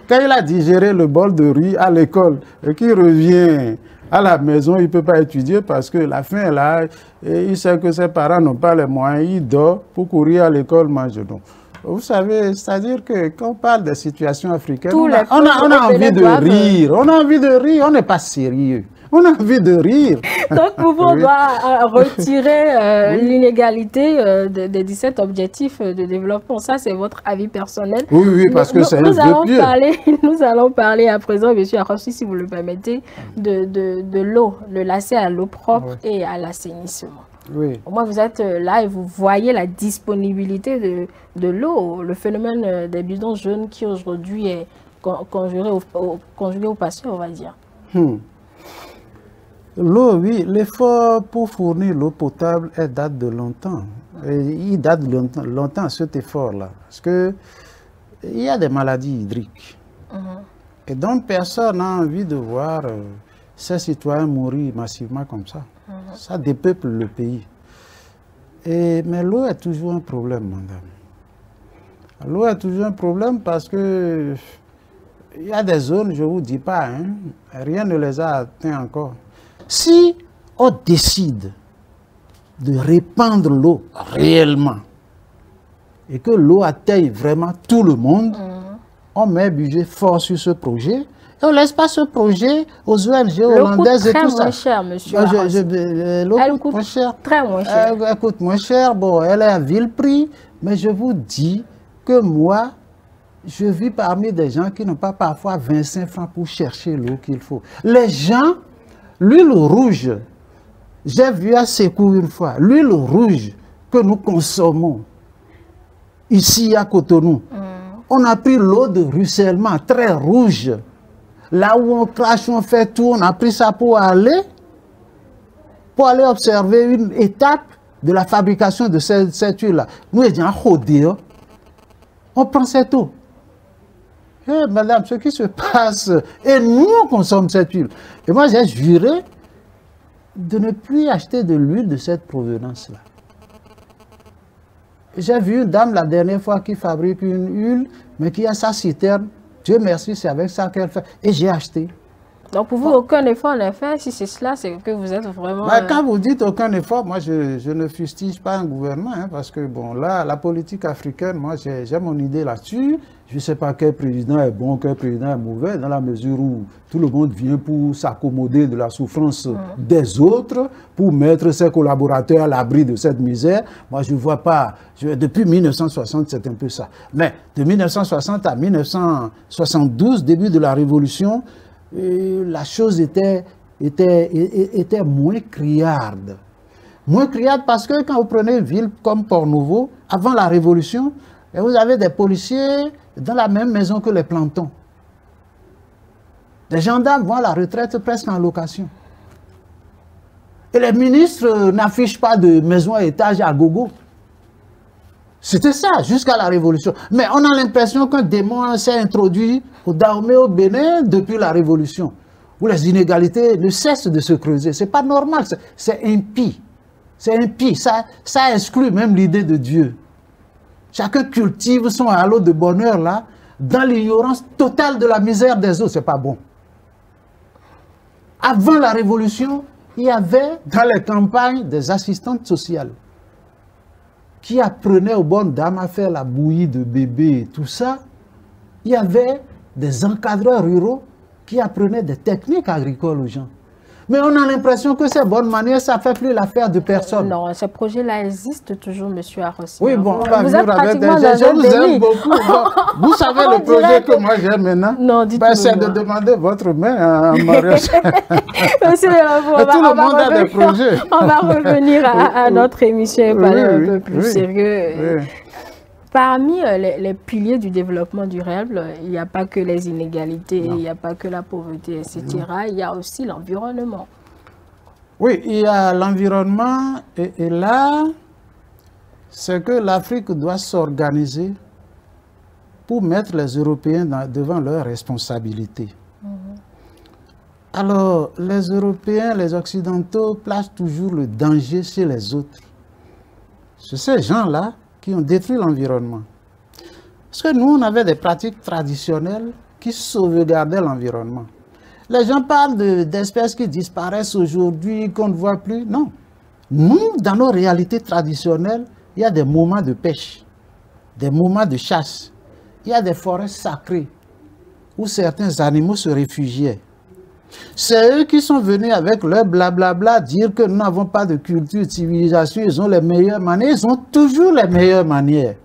il a digéré le bol de riz à l'école et qu'il revient à la maison, il ne peut pas étudier parce que la faim est là et il sait que ses parents n'ont pas les moyens. Il dort pour courir à l'école manger. Donc, vous savez, c'est-à-dire que quand on parle des situations africaines, on a envie de rire. On a envie de rire. On n'est pas sérieux. On a envie de rire. Donc, pour vous, on doit retirer l'inégalité des 17 objectifs de développement. Ça, c'est votre avis personnel. Oui, parce que c'est un vœu pieux. Nous allons parler à présent, M. Arossi, si vous le permettez, de l'eau, le l'accès à l'eau propre et à l'assainissement. Oui. Au moins, vous êtes là et vous voyez la disponibilité de l'eau, le phénomène des bidons jaunes qui aujourd'hui est conjugué au passé, on va dire. L'eau, oui, l'effort pour fournir l'eau potable date de longtemps. Et il date de longtemps cet effort-là. Parce qu'il y a des maladies hydriques. Et donc, personne n'a envie de voir ses citoyens mourir massivement comme ça. Ça dépeuple le pays. Mais l'eau est toujours un problème, madame. L'eau est toujours un problème parce que il y a des zones, je ne vous dis pas, hein, rien ne les a atteints encore. Si on décide de répandre l'eau réellement et que l'eau atteigne vraiment tout le monde, on met un budget fort sur ce projet et on ne laisse pas ce projet aux ONG hollandaises et tout ça. Elle coûte très moins cher, monsieur. L'eau coûte moins cher. Très moins cher. Elle coûte moins cher, bon, elle est à vil prix, mais je vous dis que moi, je vis parmi des gens qui n'ont pas parfois 25 francs pour chercher l'eau qu'il faut. Les gens, l'huile rouge, j'ai vu à Sékou une fois, l'huile rouge que nous consommons ici à Cotonou, on a pris l'eau de ruissellement très rouge. Là où on crache, on fait tout, on a pris ça pour aller observer une étape de la fabrication de cette huile-là. Nous étions à Rodéo, on prend cette eau. Eh, madame, ce qui se passe, et nous on consomme cette huile. Et moi j'ai juré de ne plus acheter de l'huile de cette provenance-là. J'ai vu une dame la dernière fois qui fabrique une huile, mais qui a sa citerne. Dieu merci, c'est avec ça qu'elle fait. Et j'ai acheté. Donc pour vous, aucun effort n'est fait. Si c'est cela, c'est que vous êtes vraiment... Quand vous dites aucun effort, moi je ne fustige pas un gouvernement, hein, parce que bon, là, la politique africaine, moi j'ai mon idée là-dessus. Je ne sais pas quel président est bon, quel président est mauvais, dans la mesure où tout le monde vient pour s'accommoder de la souffrance des autres, pour mettre ses collaborateurs à l'abri de cette misère. Moi, je ne vois pas... depuis 1960, c'est un peu ça. Mais de 1960 à 1972, début de la Révolution, la chose était moins criarde. Moins criarde parce que quand vous prenez une ville comme Port-Nouveau, avant la Révolution, vous avez des policiers dans la même maison que les plantons. Les gendarmes vont à la retraite presque en location. Et les ministres n'affichent pas de maison à étage à gogo. C'était ça, jusqu'à la Révolution. Mais on a l'impression qu'un démon s'est introduit au Dahomey, au Bénin, depuis la Révolution, où les inégalités ne cessent de se creuser. Ce n'est pas normal, c'est impie. C'est impie, ça exclut même l'idée de Dieu. Chacun cultive son halo de bonheur là, dans l'ignorance totale de la misère des autres. Ce n'est pas bon. Avant la Révolution, il y avait dans les campagnes des assistantes sociales qui apprenaient aux bonnes dames à faire la bouillie de bébé et tout ça. Il y avait des encadreurs ruraux qui apprenaient des techniques agricoles aux gens. Mais on a l'impression que ces bonnes manières, ça ne fait plus l'affaire de personne. Non, ces projets-là existent toujours, monsieur Arossi. Oui, bon, vous êtes pratiquement dans je vous un aime beaucoup. Vous savez le projet que moi j'ai maintenant? Non, dites-moi. C'est de demander votre main en mariage. Monsieur, tout le monde a des projets. On va revenir à notre émission et parler un peu plus sérieux. Oui. Parmi les piliers du développement durable, il n'y a pas que les inégalités, il n'y a pas que la pauvreté, etc. Il y a aussi l'environnement. Oui, il y a l'environnement et là, c'est que l'Afrique doit s'organiser pour mettre les Européens devant leurs responsabilités. Alors, les Européens, les Occidentaux placent toujours le danger chez les autres. C'est ces gens-là qui ont détruit l'environnement. Parce que nous, on avait des pratiques traditionnelles qui sauvegardaient l'environnement. Les gens parlent d'espèces qui disparaissent aujourd'hui, qu'on ne voit plus. Non. Nous, dans nos réalités traditionnelles, il y a des moments de pêche, des moments de chasse. Il y a des forêts sacrées où certains animaux se réfugiaient. C'est eux qui sont venus avec leur blablabla dire que nous n'avons pas de culture, de civilisation, ils ont les meilleures manières, ils ont toujours les meilleures manières.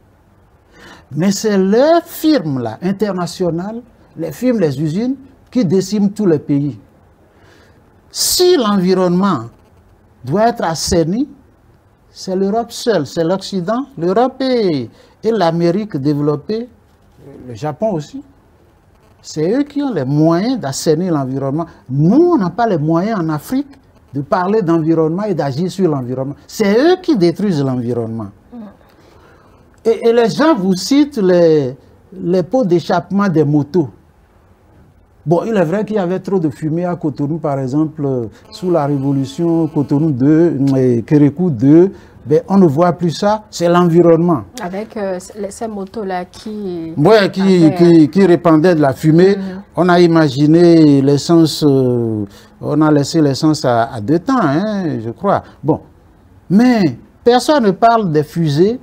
Mais c'est leurs firmes là, internationales, les firmes, les usines, qui déciment tous les pays. Si l'environnement doit être assaini, c'est l'Europe seule, c'est l'Occident, l'Europe et l'Amérique développée, le Japon aussi. C'est eux qui ont les moyens d'assainir l'environnement. Nous, on n'a pas les moyens en Afrique de parler d'environnement et d'agir sur l'environnement. C'est eux qui détruisent l'environnement. Et les gens vous citent les pots d'échappement des motos. Bon, il est vrai qu'il y avait trop de fumée à Cotonou, par exemple, sous la révolution Cotonou 2 et Kérékou 2. Ben, on ne voit plus ça, c'est l'environnement. Avec ces motos-là qui... Oui, qui répandaient de la fumée. On a imaginé l'essence, on a laissé l'essence à 2 temps, hein, je crois. Bon, mais personne ne parle des fusées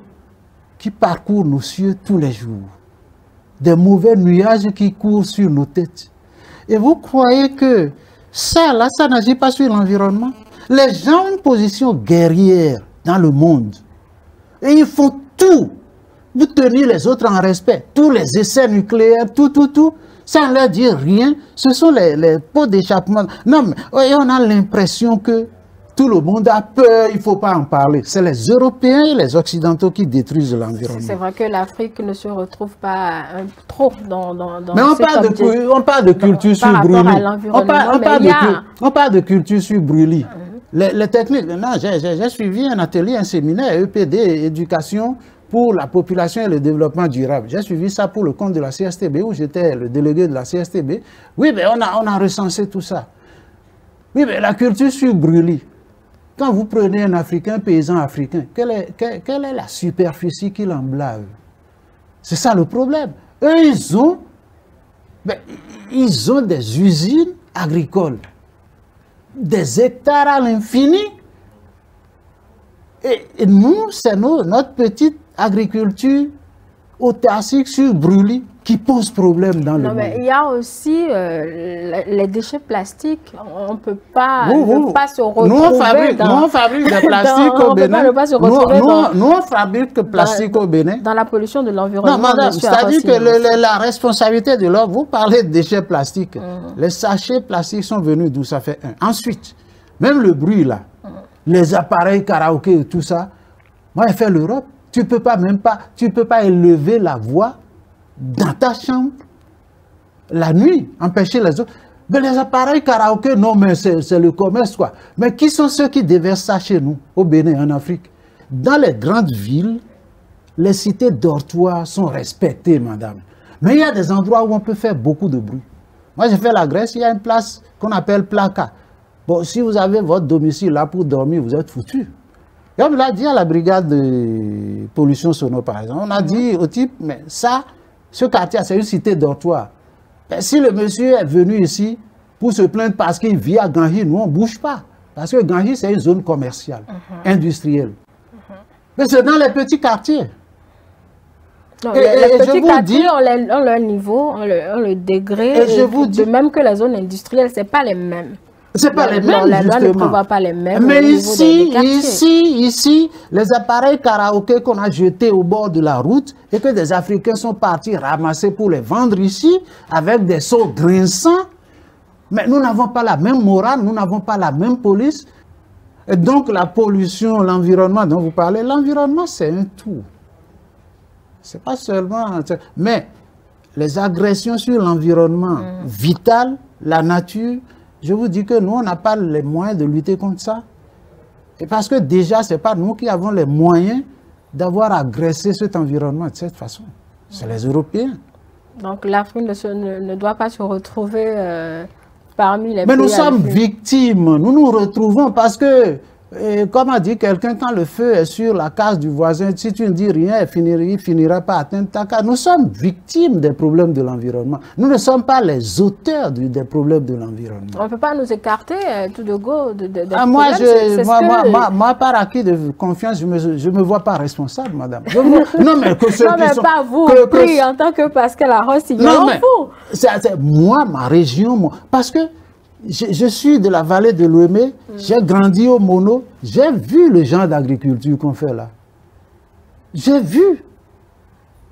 qui parcourent nos cieux tous les jours. Des mauvais nuages qui courent sur nos têtes. Et vous croyez que ça, là, ça n'agit pas sur l'environnement? Les gens ont une position guerrière dans le monde. Et ils font tout pour tenir les autres en respect. Tous les essais nucléaires, tout, sans leur dire rien. Ce sont les pots d'échappement. Non, mais on a l'impression que tout le monde a peur, il ne faut pas en parler. C'est les Européens et les Occidentaux qui détruisent l'environnement. C'est vrai que l'Afrique ne se retrouve pas trop dans mais on parle de culture sur brûlis. On parle de culture sur brûlis. Les techniques, j'ai suivi un atelier, un séminaire EPD, éducation pour la population et le développement durable. J'ai suivi ça pour le compte de la CSTB, où j'étais le délégué de la CSTB. Oui, mais on a recensé tout ça. Oui, mais la culture sur brûlis. Quand vous prenez un Africain, un paysan africain, quelle est la superficie qu'il emblave? C'est ça le problème. Eux, ils ont des usines agricoles, des hectares à l'infini. Et nous, c'est notre petite agriculture autarcique sur brûlis qui pose problème dans le monde. Mais il y a aussi les déchets plastiques. On ne peut pas, se retrouver nous, on fabrique des plastiques au Bénin. Nous, on fabrique des plastiques au Bénin. Dans la pollution de l'environnement. Non, madame, c'est-à-dire que la responsabilité de l'homme, vous parlez de déchets plastiques. Les sachets plastiques sont venus d'où? Ça fait un. Ensuite, même le bruit là, les appareils karaoké et tout ça, moi, j'ai fait l'Europe. Tu ne peux pas élever la voix dans ta chambre la nuit, empêcher les autres. Mais les appareils karaoké, non, mais c'est le commerce, quoi. Mais qui sont ceux qui déversent ça chez nous, au Bénin, en Afrique? Dans les grandes villes, les cités dortoirs sont respectées, madame. Mais il y a des endroits où on peut faire beaucoup de bruit. Moi, j'ai fait la Grèce, il y a une place qu'on appelle Plaka. Bon, si vous avez votre domicile là pour dormir, vous êtes foutu. Et on l'a dit à la brigade de pollution sonore, par exemple. On a dit au type, mais ça, ce quartier, c'est une cité dortoir. Et si le monsieur est venu ici pour se plaindre parce qu'il vit à Gangi, nous, on ne bouge pas. Parce que Gangi, c'est une zone commerciale, industrielle. Mais c'est dans les petits quartiers. Non, les petits quartiers ont leur niveau, ont le degré, et je vous dis, de même que les zones industrielles, ce n'est pas les mêmes. C'est pas les mêmes, la loi ne justement. prévoit pas les mêmes. Mais ici, les appareils karaoké qu'on a jetés au bord de la route et que des Africains sont partis ramasser pour les vendre ici avec des seaux grinçants. Mais nous n'avons pas la même morale, nous n'avons pas la même police. Et donc la pollution, l'environnement dont vous parlez, l'environnement c'est un tout. C'est pas seulement... Mais les agressions sur l'environnement vital, la nature, je vous dis que nous, on n'a pas les moyens de lutter contre ça. Et parce que déjà, ce n'est pas nous qui avons les moyens d'avoir agressé cet environnement de cette façon. C'est les Européens. Donc l'Afrique ne doit pas se retrouver parmi les pays... Mais nous sommes victimes. Nous nous retrouvons parce que, comme a dit quelqu'un, quand le feu est sur la case du voisin, si tu ne dis rien, il finira par atteindre ta case. Nous sommes victimes des problèmes de l'environnement. Nous ne sommes pas les auteurs des problèmes de l'environnement. On ne peut pas nous écarter tout de go moi, par acquis de confiance, je ne me vois pas responsable, madame. Non, mais pas vous, en tant que Pascal Arros, moi, ma région, parce que je suis de la vallée de l'Ouémé, j'ai grandi au Mono, j'ai vu le genre d'agriculture qu'on fait là. J'ai vu.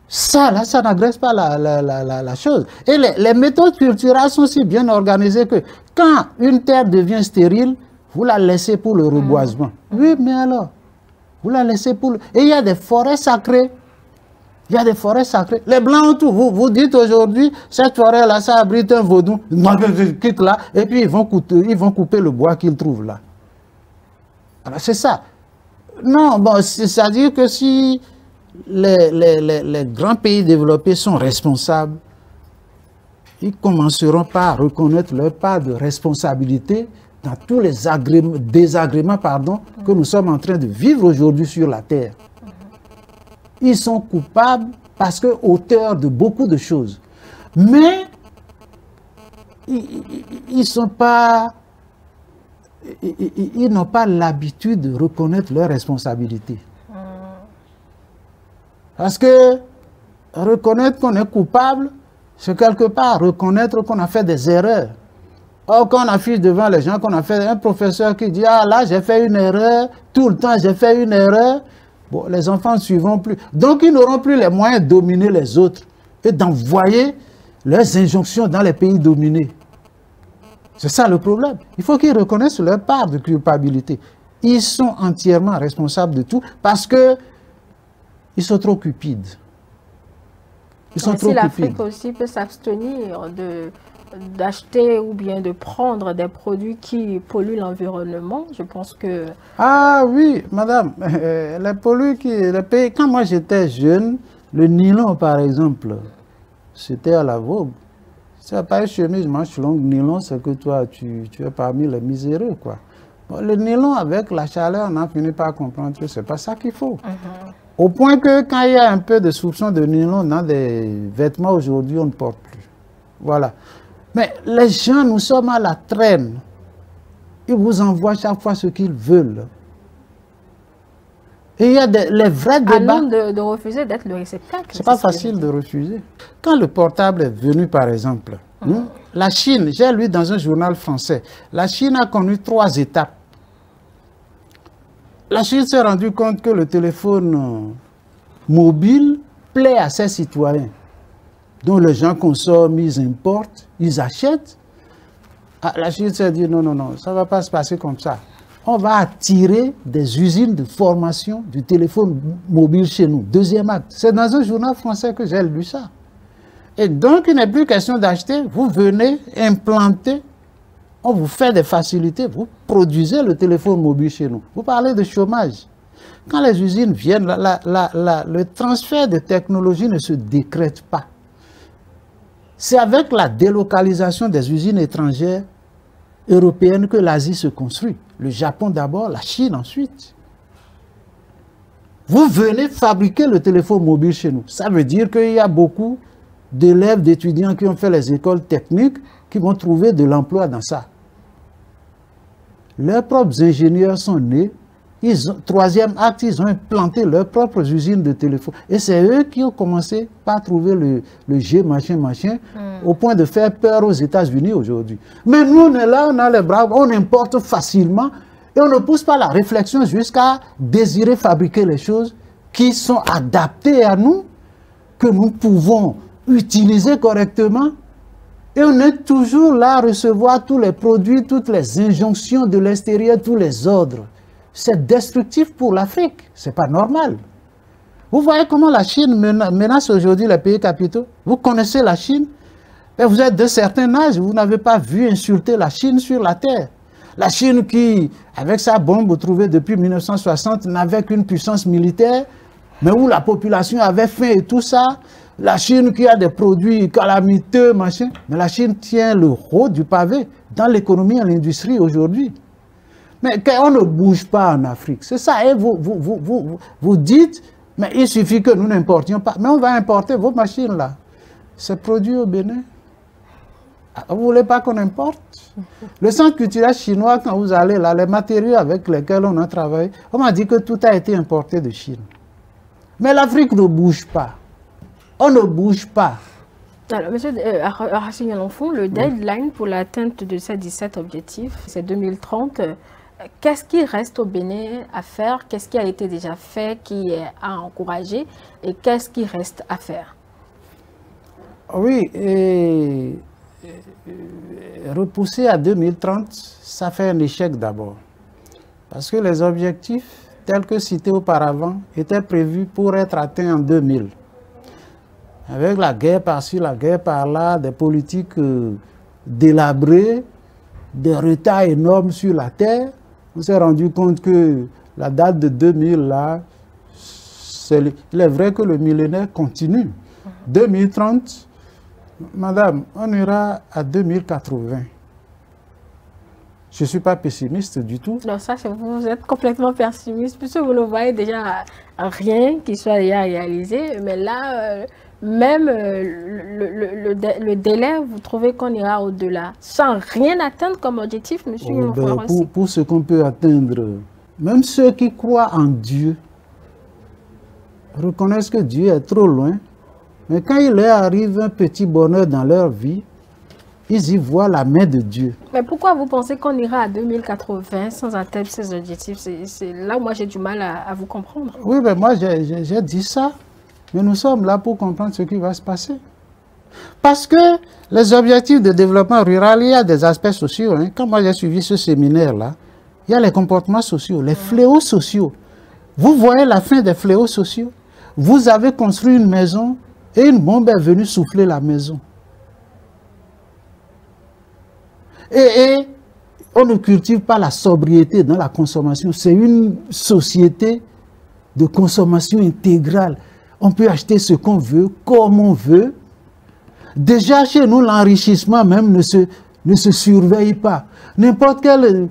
Ça, là, ça n'agresse pas la chose. Et les méthodes culturelles sont si bien organisées que quand une terre devient stérile, vous la laissez pour le reboisement. Oui, mais alors, vous la laissez pour... Et il y a des forêts sacrées. Il y a des forêts sacrées. Les Blancs, tout, vous dites aujourd'hui, cette forêt-là, ça abrite un vaudou. Quitte là, et puis ils vont couper le bois qu'ils trouvent là. Alors c'est ça. Non, bon, c'est-à-dire que si les grands pays développés sont responsables, ils commenceront par reconnaître leur part de responsabilité dans tous les désagréments que nous sommes en train de vivre aujourd'hui sur la Terre. Ils sont coupables parce que auteurs de beaucoup de choses. Mais ils n'ont pas l'habitude de reconnaître leurs responsabilités. Parce que reconnaître qu'on est coupable, c'est quelque part reconnaître qu'on a fait des erreurs. Or, quand on affiche devant les gens qu'on a fait, un professeur qui dit « Ah là, j'ai fait une erreur, tout le temps j'ai fait une erreur », bon, les enfants ne suivront plus. Donc, ils n'auront plus les moyens de dominer les autres et d'envoyer leurs injonctions dans les pays dominés. C'est ça le problème. Il faut qu'ils reconnaissent leur part de culpabilité. Ils sont entièrement responsables de tout parce qu'ils sont trop cupides. Ils sont trop cupides. L'Afrique aussi peut s'abstenir d'acheter ou bien de prendre des produits qui polluent l'environnement, je pense que... Ah oui, madame, les pays, quand moi j'étais jeune, le nylon par exemple, c'était à la vogue. Si tu n'as pas une chemise manche longue, nylon, c'est que toi, tu es parmi les miséreux, quoi. Bon, le nylon, avec la chaleur, on a fini par comprendre que ce n'est pas ça qu'il faut. Au point que quand il y a un peu de soupçon de nylon dans des vêtements aujourd'hui, on ne porte plus. Voilà. Mais les gens, nous sommes à la traîne. Ils vous envoient chaque fois ce qu'ils veulent. Et il y a les vrais débats. À nous de refuser d'être le réceptacle. C'est pas facile de refuser. Quand le portable est venu, par exemple, la Chine, j'ai lu dans un journal français, la Chine a connu 3 étapes. La Chine s'est rendue compte que le téléphone mobile plaît à ses citoyens. Donc les gens consomment, ils importent, ils achètent. Ah, la Chine s'est dit non, non, non, ça ne va pas se passer comme ça. On va attirer des usines de formation du téléphone mobile chez nous. Deuxième acte. C'est dans un journal français que j'ai lu ça. Et donc, il n'est plus question d'acheter. Vous venez implanter, on vous fait des facilités, vous produisez le téléphone mobile chez nous. Vous parlez de chômage. Quand les usines viennent, le transfert de technologie ne se décrète pas. C'est avec la délocalisation des usines étrangères européennes que l'Asie se construit. Le Japon d'abord, la Chine ensuite. Vous venez fabriquer le téléphone mobile chez nous. Ça veut dire qu'il y a beaucoup d'élèves, d'étudiants qui ont fait les écoles techniques qui vont trouver de l'emploi dans ça. Leurs propres ingénieurs sont nés troisième acte, ils ont implanté leurs propres usines de téléphone. Et c'est eux qui ont commencé par trouver le G, machin, au point de faire peur aux États-Unis aujourd'hui. Mais nous, on est là, on a les bras, on importe facilement et on ne pousse pas la réflexion jusqu'à désirer fabriquer les choses qui sont adaptées à nous, que nous pouvons utiliser correctement. Et on est toujours là à recevoir tous les produits, toutes les injonctions de l'extérieur, tous les ordres. C'est destructif pour l'Afrique. Ce n'est pas normal. Vous voyez comment la Chine menace aujourd'hui les pays capitaux? Vous connaissez la Chine? Et vous êtes de certain âge, vous n'avez pas vu insulter la Chine sur la terre. La Chine qui, avec sa bombe trouvée depuis 1960, n'avait qu'une puissance militaire, mais où la population avait faim et tout ça. La Chine qui a des produits calamiteux, machin. Mais la Chine tient le haut du pavé dans l'économie et l'industrie aujourd'hui. Mais on ne bouge pas en Afrique. C'est ça. Et vous dites, mais il suffit que nous n'importions pas. Mais on va importer vos machines là. C'est produit au Bénin. Vous ne voulez pas qu'on importe? Le centre culturel chinois, quand vous allez là, les matériaux avec lesquels on a travaillé, on m'a dit que tout a été importé de Chine. Mais l'Afrique ne bouge pas. On ne bouge pas. Alors, monsieur Racine Yalonfon, le deadline pour l'atteinte de ces 17 objectifs, c'est 2030. Qu'est-ce qui reste au Bénin à faire? Qu'est-ce qui a été déjà fait, qui est à encourager? Et qu'est-ce qui reste à faire? Oui, repousser à 2030, ça fait un échec d'abord. Parce que les objectifs, tels que cités auparavant, étaient prévus pour être atteints en 2000. Avec la guerre par-ci, la guerre par-là, des politiques délabrées, des retards énormes sur la terre, on s'est rendu compte que la date de 2000, là, il est vrai que le millénaire continue. 2030, madame, on ira à 2080. Je ne suis pas pessimiste du tout. Non, ça, vous êtes complètement pessimiste, puisque vous ne voyez déjà rien qui soit déjà réalisé. Mais là, même le délai, vous trouvez qu'on ira au-delà, sans rien atteindre comme objectif, monsieur Yalonfon? Pour ce qu'on peut atteindre, même ceux qui croient en Dieu reconnaissent que Dieu est trop loin. Mais quand il leur arrive un petit bonheur dans leur vie, ils y voient la main de Dieu. Mais pourquoi vous pensez qu'on ira à 2080 sans atteindre ces objectifs? C'est là où moi j'ai du mal à vous comprendre. Oui, mais moi j'ai dit ça. Mais nous sommes là pour comprendre ce qui va se passer. Parce que les objectifs de développement rural, il y a des aspects sociaux. Hein. Quand moi j'ai suivi ce séminaire-là, il y a les comportements sociaux, les fléaux sociaux. Vous voyez la fin des fléaux sociaux. Vous avez construit une maison et une bombe est venue souffler la maison. Et on ne cultive pas la sobriété dans la consommation. C'est une société de consommation intégrale. On peut acheter ce qu'on veut, comme on veut. Déjà, chez nous, l'enrichissement même ne se surveille pas. N'importe quel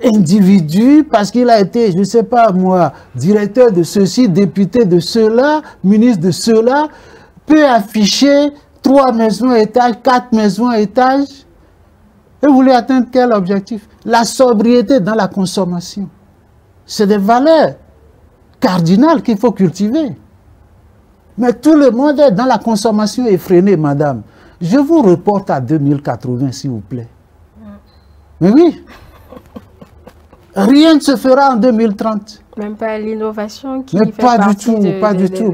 individu, parce qu'il a été, je ne sais pas moi, directeur de ceci, député de cela, ministre de cela, peut afficher 3 maisons à étage, 4 maisons à étage. Et vous voulez atteindre quel objectif? La sobriété dans la consommation. C'est des valeurs cardinales qu'il faut cultiver. Mais tout le monde est dans la consommation effrénée, madame. Je vous reporte à 2080, s'il vous plaît. Mais oui. Rien ne se fera en 2030. Même pas l'innovation qui fait partie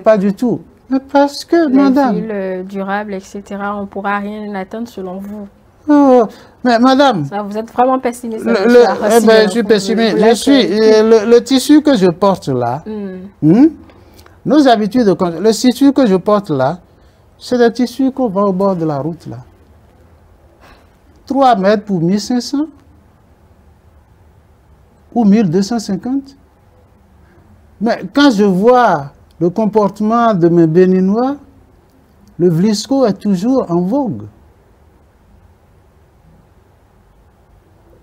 pas du tout. Mais parce que, madame... Les villes durables, etc., on ne pourra rien atteindre selon vous. Oh, mais madame... Ça, vous êtes vraiment pessimiste. Je suis pessimiste. Le tissu que je porte là, nos habitudes, le tissu que je porte là, c'est des tissus qu'on vend au bord de la route là. 3 mètres pour 1500 ou 1250. Mais quand je vois le comportement de mes Béninois, le Vlisco est toujours en vogue.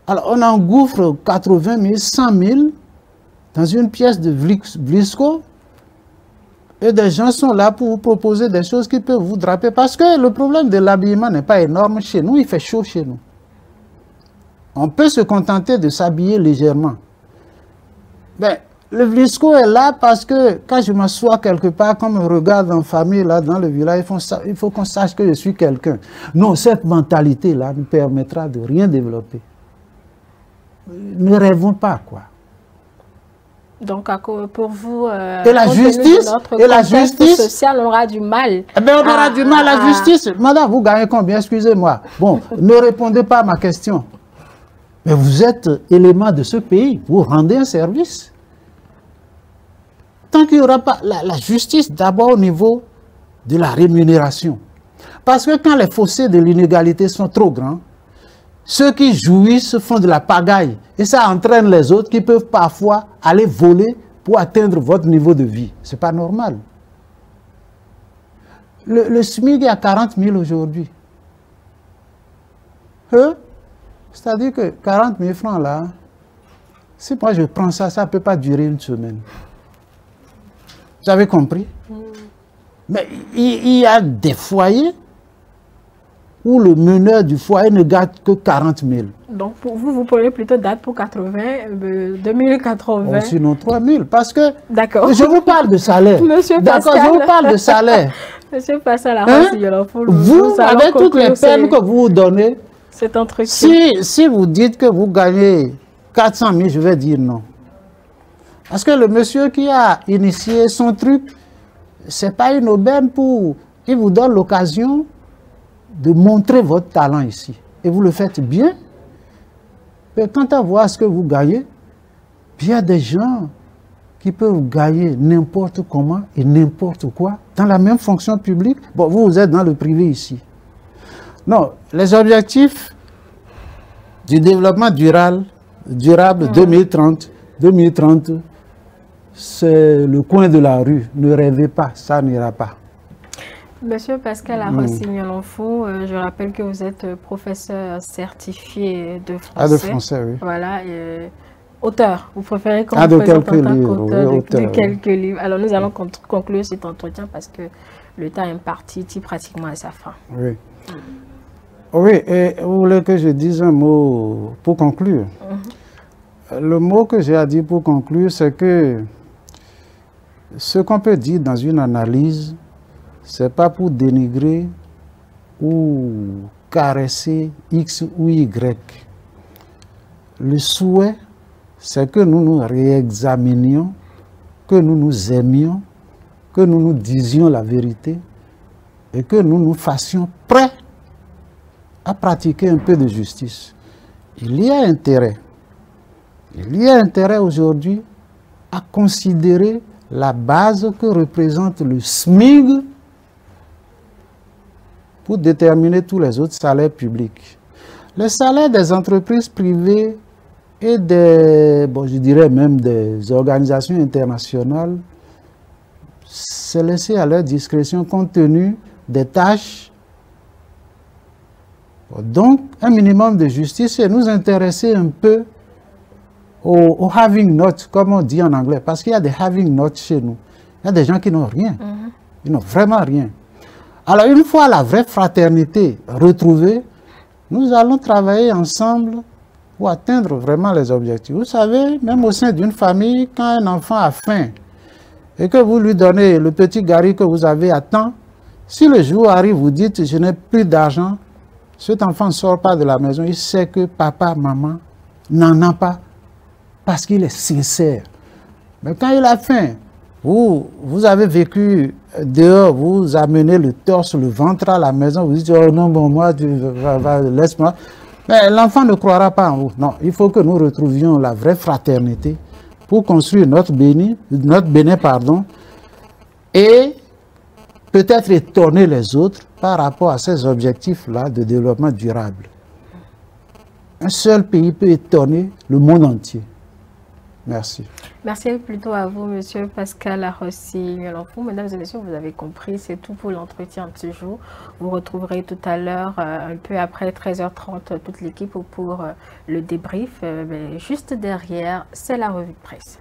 Alors on engouffre 80 000, 100 000 dans une pièce de Vlisco et des gens sont là pour vous proposer des choses qui peuvent vous draper. Parce que le problème de l'habillement n'est pas énorme chez nous, il fait chaud chez nous. On peut se contenter de s'habiller légèrement. Ben, le Vlisco est là parce que quand je m'assois quelque part, quand on me regarde en famille, là, dans le village, il faut qu'on sache que je suis quelqu'un. Non, cette mentalité-là nous permettra de rien développer. Ne rêvons pas, quoi. Donc, pour vous, et la justice social, on aura du mal. Eh bien, on aura du mal à la justice. Madame, vous gagnez combien? Excusez-moi. Bon, ne répondez pas à ma question. Mais vous êtes élément de ce pays. Vous rendez un service. Tant qu'il n'y aura pas la justice, d'abord au niveau de la rémunération. Parce que quand les fossés de l'inégalité sont trop grands, ceux qui jouissent font de la pagaille. Et ça entraîne les autres qui peuvent parfois aller voler pour atteindre votre niveau de vie. Ce n'est pas normal. Le SMIC est à 40 000 aujourd'hui. C'est-à-dire que 40 000 francs là, si moi je prends ça, ça ne peut pas durer une semaine. Vous avez compris? Mais il y a des foyers où le meneur du foyer ne garde que 40 000. Donc, pour vous, vous prenez plutôt date pour 2080. Oh, sinon 3 000, parce que d'accord. Je vous parle de salaire. Monsieur Pascal. D'accord, je vous parle de salaire. Monsieur Pascal, vous, avec toutes les peines que vous donnez, c'est un truc. Si vous dites que vous gagnez 400 000, je vais dire non. Parce que le monsieur qui a initié son truc, ce n'est pas une aubaine pour... Il vous donne l'occasion de montrer votre talent ici. Et vous le faites bien. Mais quant à voir ce que vous gagnez, il y a des gens qui peuvent gagner n'importe comment et n'importe quoi dans la même fonction publique. Bon, vous êtes dans le privé ici. Non, les objectifs du développement durable 2030, c'est le coin de la rue. Ne rêvez pas, ça n'ira pas. Monsieur Pascal Arossi-Nyolonfo, je rappelle que vous êtes professeur certifié de français. Ah, de français, oui. Voilà, et auteur. Vous préférez qu'on vous présente quelques en tant livres, qu'auteur oui, de quelques livres. Alors, nous allons conclure cet entretien parce que le temps est parti pratiquement à sa fin. Oui. Oui, et vous voulez que je dise un mot pour conclure? Le mot que j'ai à dire pour conclure, c'est que ce qu'on peut dire dans une analyse, ce n'est pas pour dénigrer ou caresser X ou Y. Le souhait, c'est que nous nous réexaminions, que nous nous aimions, que nous nous disions la vérité et que nous nous fassions prêts à pratiquer un peu de justice. Il y a intérêt aujourd'hui à considérer la base que représente le SMIG pour déterminer tous les autres salaires publics. Les salaires des entreprises privées et des, je dirais même des organisations internationales, c'est laissé à leur discrétion compte tenu des tâches. Donc, un minimum de justice et nous intéresser un peu au having not, comme on dit en anglais, parce qu'il y a des having not chez nous. Il y a des gens qui n'ont rien. Ils n'ont vraiment rien. Alors, une fois la vraie fraternité retrouvée, nous allons travailler ensemble pour atteindre vraiment les objectifs. Vous savez, même au sein d'une famille, quand un enfant a faim et que vous lui donnez le petit gari que vous avez à temps, si le jour arrive, vous dites « je n'ai plus d'argent », cet enfant ne sort pas de la maison, il sait que papa, maman n'en a pas parce qu'il est sincère. Mais quand il a faim, vous avez vécu dehors, vous amenez le torse, le ventre à la maison, vous dites « oh non, bon, moi, laisse-moi ». Mais l'enfant ne croira pas en vous. Non, il faut que nous retrouvions la vraie fraternité pour construire notre bénin, et peut-être étonner les autres par rapport à ces objectifs-là de développement durable. Un seul pays peut étonner le monde entier. Merci. Merci plutôt à vous, Monsieur Pascal Arossi-Nyolonfo. Mesdames et messieurs, vous avez compris, c'est tout pour l'entretien de ce jour. Vous retrouverez tout à l'heure, un peu après 13h30, toute l'équipe pour le débrief. Mais juste derrière, c'est la revue de presse.